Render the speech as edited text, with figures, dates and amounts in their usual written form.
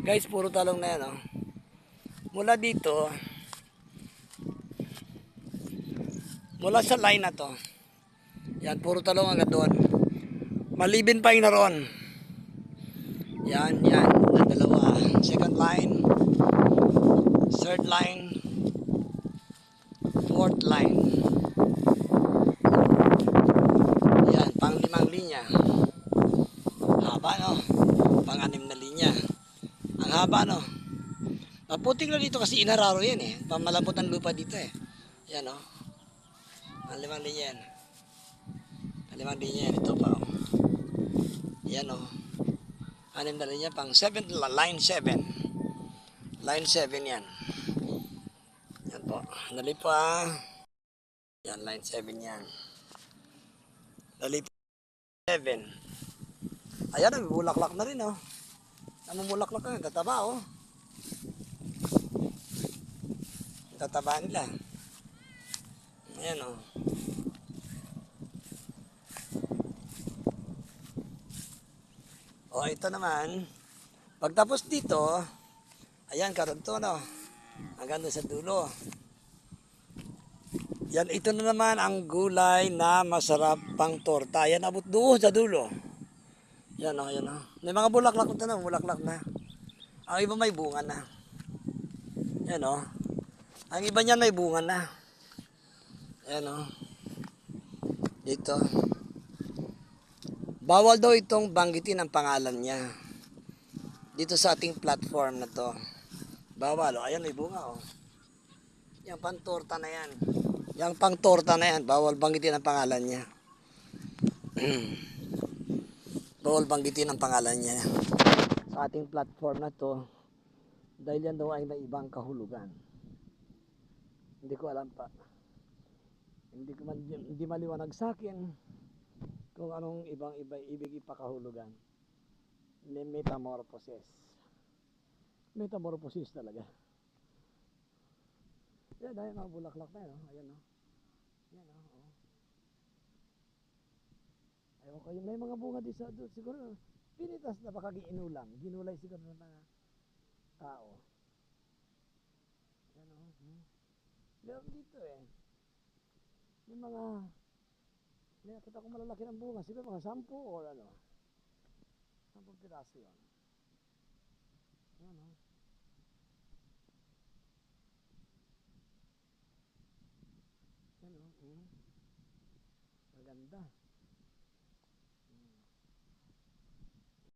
Guys, puro talong na yan, oh. Mula dito, mula sa line na to, yan, puro talong agad doon. Malibin pa yung naroon. Yan, yan. Dalawa. Second line. Third line. Fourth line. Yan, pang limang linya. Haba, no? Pang anim na linya. Ang haba, no? Maputik na dito kasi inararo yan, eh. Pamalambot ang lupa dito, eh. Yan, no? Ang limang linya yan. Ang limang linya yan. Ito pa, oh. Yan, no? Anim na linya pang 7, line 7. Line 7 yan. Yan po. Dali pa. Yan, line 7 yan. Dali pa 7. Ayan, namumulaklak na rin, oh. Namumulaklak na, tataba, oh. Tataba nila. Ayan, oh. O, ito naman. Pagtapos dito, ayan, karagto, no? Hanggang doon sa dulo. Yan, ito na naman ang gulay na masarap pang torta. Yan, abot doon sa dulo. Yan, o, yan, o. May mga bulaklak na, bulaklak na. Ang iba may bunga na. Yan, o. Ang iba niyan may bunga na. Yan, o. Dito. Bawal daw itong banggitin ang pangalan niya. Dito sa ating platform na to. Bawal, o. Ayan, may bunga, o. Yung pang-torta na yan. Yung pang-torta na yan, bawal banggitin ang pangalan niya. Bawal banggitin ang pangalan niya. Sa ating platform na to, dahil yan daw ay may ibang kahulugan. Hindi ko alam pa. Hindi maliwanag sa akin kung anong ibig ipakahulugan. Metamorphosis. Metamorphosis talaga. Yan, dahil mga bulaklak na yun. Ayan, o. Yan, o. Ayaw ko, may mga bunga din sa doon. Siguro, pinitas na baka giinulang. Ginulay siguro ng mga tao. Yan, o. Meron dito, eh. Yung mga, nakita ko malalaki ng bunga. Siguro mga 10 or ano. 10 piraso yun. Yan, o. Yan, o. Maganda.